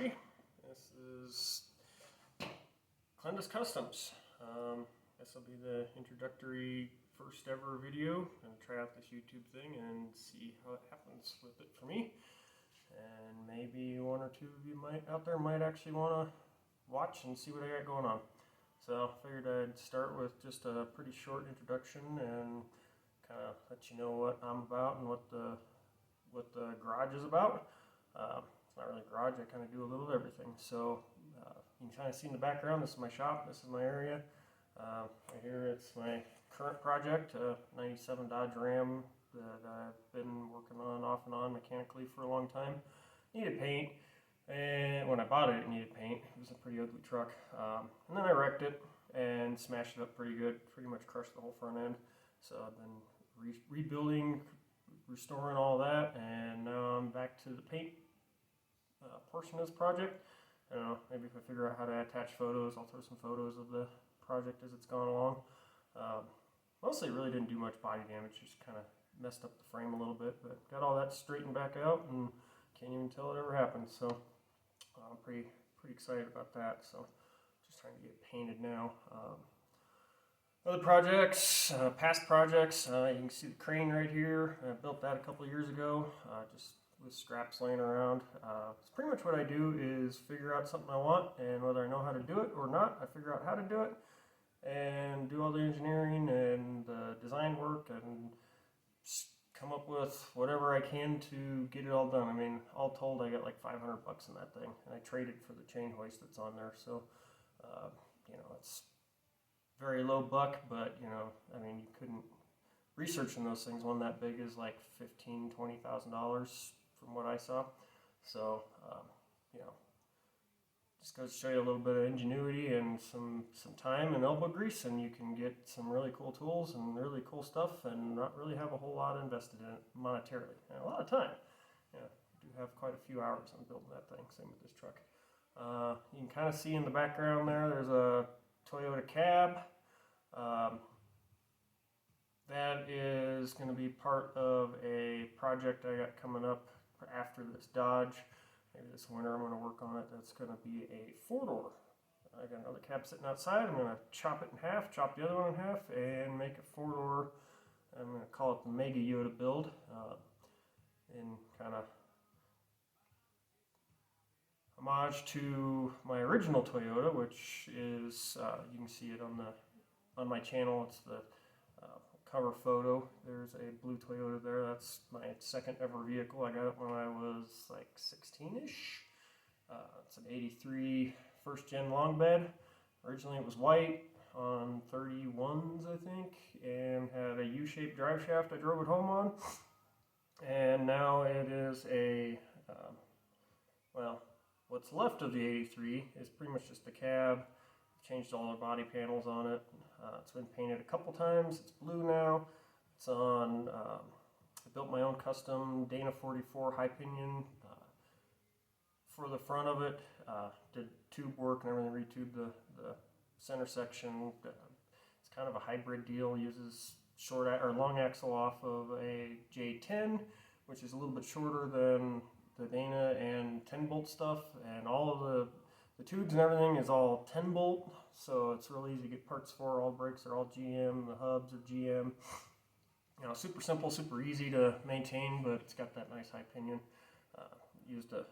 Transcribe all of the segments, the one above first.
everybody. This is Clendus Customs. This will be the introductory first ever video. I'm going to try out this YouTube thing and see how it happens with it for me. And maybe one or two of you out there might actually want to watch and see what I got going on. So I figured I'd start with just a pretty short introduction and kind of let you know what I'm about and what the garage is about. It's not really a garage, I kind of do a little of everything. So you can kind of see in the background, this is my shop, this is my area. Right here it's my current project, a 97 Dodge Ram that I've been working on off and on mechanically for a long time. Needed paint, and when I bought it, it needed paint. It was a pretty ugly truck. And then I wrecked it and smashed it up pretty good, pretty much crushed the whole front end. So I've been rebuilding, restoring all that, and now I'm back to the paint portion of this project. I don't know, maybe if I figure out how to attach photos, I'll throw some photos of the project as it's gone along. Mostly really didn't do much body damage, just kind of messed up the frame a little bit, but got all that straightened back out and can't even tell it ever happened. So I'm pretty excited about that. So just trying to get it painted now. Other projects, past projects, you can see the crane right here. I built that a couple of years ago, just with scraps laying around. It's pretty much what I do is figure out something I want, and whether I know how to do it or not, I figure out how to do it and do all the engineering and the design work and come up with whatever I can to get it all done. I mean, all told, I got like 500 bucks in that thing, and I traded for the chain hoist that's on there. So, you know, it's very low buck, but you know, I mean, you couldn't, researching those things, one that big is like $15,000-$20,000 from what I saw. So you know, just goes to show you a little bit of ingenuity and some time and elbow grease, and you can get some really cool tools and really cool stuff and not really have a whole lot invested in it monetarily, and a lot of time. Yeah, you do have quite a few hours on building that thing. Same with this truck. You can kind of see in the background there's a Toyota cab. That is going to be part of a project I got coming up after this Dodge. Maybe this winter I'm going to work on it. That's going to be a 4-door. I got another cab sitting outside. I'm going to chop it in half, chop the other one in half, and make a 4-door. I'm going to call it the Mega Yoda build, in kind of homage to my original Toyota, which is you can see it on my channel. It's the cover photo. There's a blue Toyota there. That's my second ever vehicle. I got it when I was like 16-ish. It's an 83 first gen long bed. Originally it was white on 31s, I think, and had a U-shaped drive shaft I drove it home on. And now it is a, well, what's left of the 83 is pretty much just the cab. Changed all the body panels on it. It's been painted a couple times. It's blue now. It's on, I built my own custom Dana 44 high pinion for the front of it. Did tube work and everything, retubed the center section. It's kind of a hybrid deal. Uses long axle off of a J10, which is a little bit shorter than the Dana and 10 bolt stuff, and all of the tubes and everything is all 10 bolt, so it's real easy to get parts for. All brakes are all GM, the hubs are GM. You know, super simple, super easy to maintain, but it's got that nice high pinion.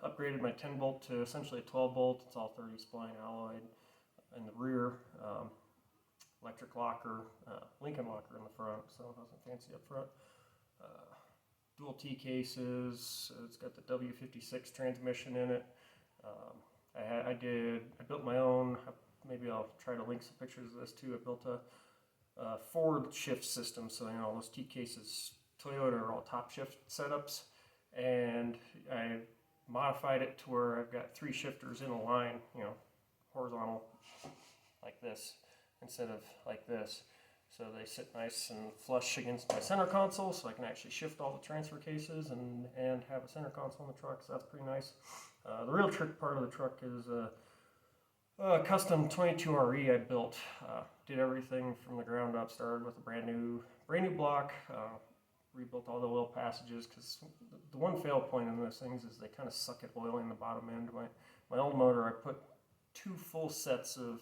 Upgraded my 10 bolt to essentially a 12 bolt. It's all 30 spline alloyed in the rear. Electric locker, Lincoln locker in the front, so nothing fancy up front. Dual T cases. It's got the W56 transmission in it. I built my own. Maybe I'll try to link some pictures of this too. I built a forward shift system, so you know, those T cases, Toyota, are all top shift setups, and I modified it to where I've got 3 shifters in a line, you know, horizontal like this instead of like this. So they sit nice and flush against my center console, so I can actually shift all the transfer cases and have a center console in the truck, so that's pretty nice. The real trick part of the truck is a custom 22RE I built. Did everything from the ground up, started with a brand new block, rebuilt all the oil passages, because the one fail point in those things is they kind of suck at oiling the bottom end. My old motor, I put 2 full sets of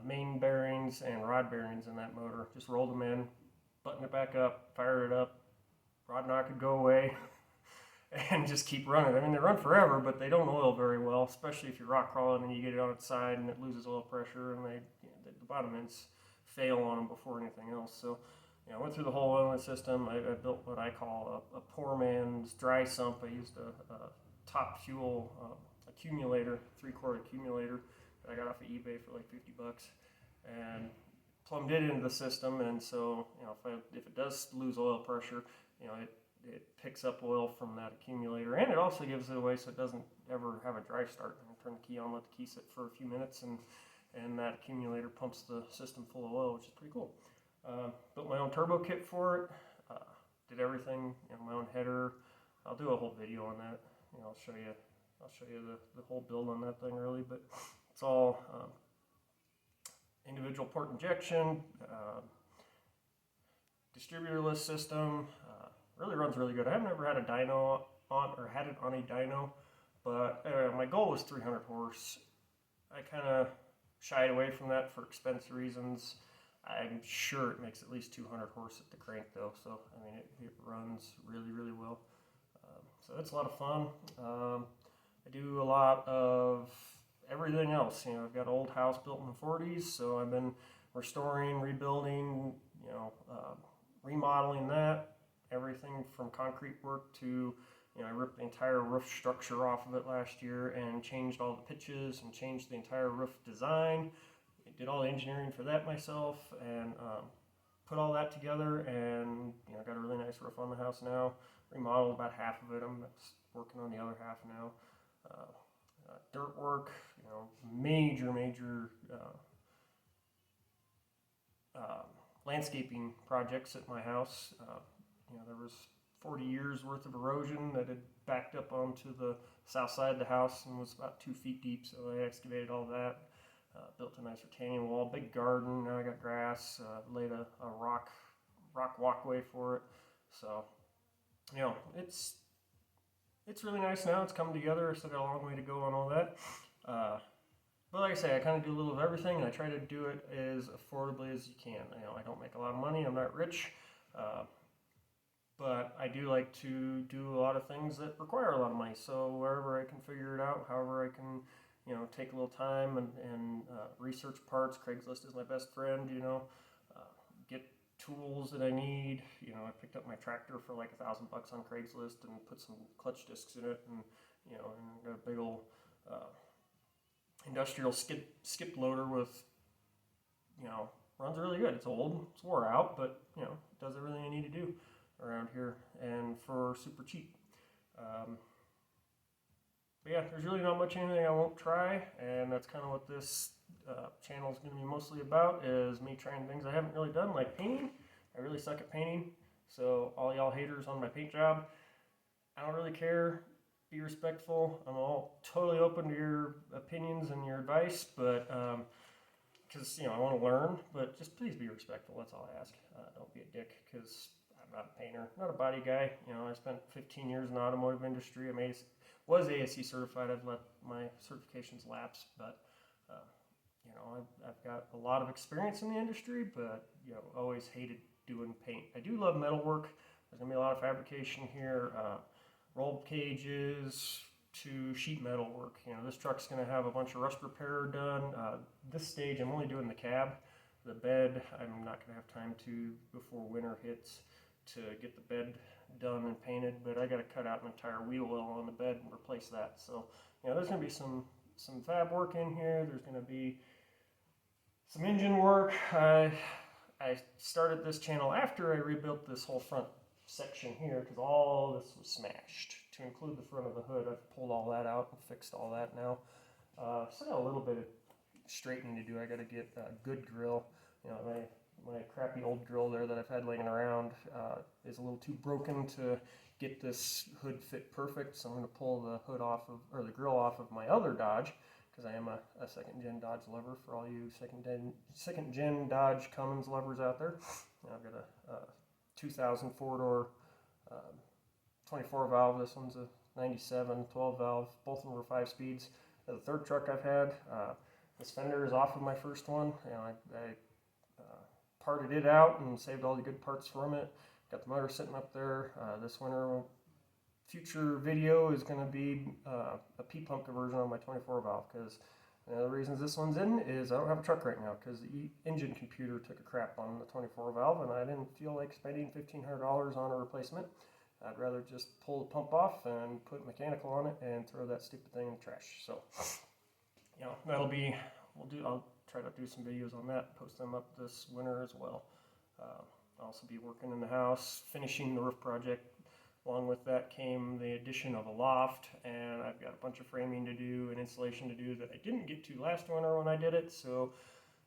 main bearings and rod bearings in that motor. Just rolled them in, buttoned it back up, fired it up, rod knock would go away, and just keep running. I mean, they run forever, but they don't oil very well, especially if you're rock crawling and you get it on its side and it loses oil pressure, and the bottom ends fail on them before anything else. So, I went through the whole oiling system. I built what I call a poor man's dry sump. I used a top fuel accumulator, 3-quart accumulator that I got off of eBay for like $50, and plumbed it into the system. And so, if it does lose oil pressure, it picks up oil from that accumulator, and it also gives it away so it doesn't ever have a dry start. I turn the key on, let the key sit for a few minutes, and that accumulator pumps the system full of oil, which is pretty cool. Built my own turbo kit for it. Did everything, my own header. I'll do a whole video on that. I'll show you the whole build on that thing really, but it's all individual port injection, distributorless system. Really runs really good. I've never had a dyno on, or had it on a dyno, but my goal was 300 horse. I kind of shied away from that for expense reasons. I'm sure it makes at least 200 horse at the crank though, so I mean it runs really, really well. So it's a lot of fun. I do a lot of everything else. I've got an old house built in the 40s, so I've been restoring, rebuilding, remodeling that. Everything from concrete work to, I ripped the entire roof structure off of it last year and changed all the pitches and changed the entire roof design. I did all the engineering for that myself, and put all that together, and got a really nice roof on the house now. Remodeled about half of it. I'm working on the other half now. Dirt work, major landscaping projects at my house. There was 40 years worth of erosion that had backed up onto the south side of the house and was about 2 feet deep, so I excavated all that. Built a nice retaining wall, big garden. Now I got grass. Laid a rock walkway for it. So, it's really nice now. It's come together. I still got a long way to go on all that. But like I say, I kind of do a little of everything, and I try to do it as affordably as you can. I don't make a lot of money. I'm not rich. But I do like to do a lot of things that require a lot of money. So wherever I can figure it out, however I can, take a little time and research parts. Craigslist is my best friend, get tools that I need. I picked up my tractor for like $1,000 on Craigslist and put some clutch discs in it, and got a big old industrial skip loader with, runs really good. It's old, it's wore out, but it does everything I need to do around here, and for super cheap. But yeah, there's really not much anything I won't try, and that's kind of what this channel is going to be mostly about, is me trying things I haven't really done, like painting. I really suck at painting, so all y'all haters on my paint job, I don't really care. Be respectful. I'm all totally open to your opinions and your advice, but because I want to learn, but just please be respectful. That's all I ask. Don't be a dick, because I'm not a painter, not a body guy. I spent 15 years in the automotive industry. I was ASE certified. I've let my certifications lapse, but I've got a lot of experience in the industry, but always hated doing paint. I do love metalwork. There's gonna be a lot of fabrication here, rolled cages to sheet metal work. This truck's gonna have a bunch of rust repair done. This stage, I'm only doing the cab. The bed, I'm not gonna have time to before winter hits to get the bed done and painted, but I got to cut out an entire wheel well on the bed and replace that. So, there's going to be some fab work in here. There's going to be some engine work. I started this channel after I rebuilt this whole front section here, because all this was smashed. To include the front of the hood, I've pulled all that out and fixed all that now. Still got a little bit of straightening to do. I got to get a good grill. My crappy old grill there that I've had laying around is a little too broken to get this hood fit perfect, so I'm going to pull the hood off of, or the grill off of my other Dodge, because I am a second gen Dodge lover. For all you second gen Dodge Cummins lovers out there, I've got a 2000 4-door 24 valve. This one's a 97, 12 valve. Both of them were 5 speeds. The third truck I've had. This fender is off of my first one. I parted it out and saved all the good parts from it. Got the motor sitting up there. This winter, future video is going to be a P-pump conversion on my 24 valve, because the reasons this one's in is I don't have a truck right now because the engine computer took a crap on the 24 valve, and I didn't feel like spending $1,500 on a replacement. I'd rather just pull the pump off and put mechanical on it and throw that stupid thing in the trash. So, that'll be, I'll try to do some videos on that, post them up this winter as well. I'll also be working in the house, finishing the roof project. Along with that came the addition of a loft, and I've got a bunch of framing to do and insulation to do that I didn't get to last winter when I did it. So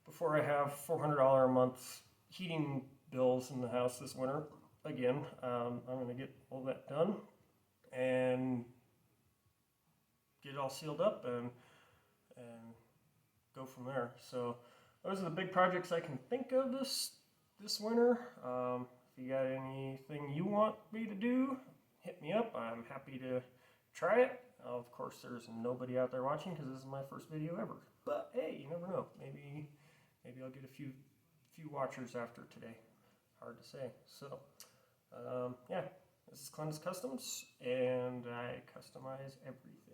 before I have $400 a month heating bills in the house this winter, again, I'm going to get all that done and get it all sealed up and go from there. So those are the big projects I can think of this winter. If you got anything you want me to do, hit me up. I'm happy to try it. Of course, there's nobody out there watching because this is my first video ever. But hey, you never know. Maybe I'll get a few watchers after today. Hard to say. So, yeah, this is Clintus Customs, and I customize everything.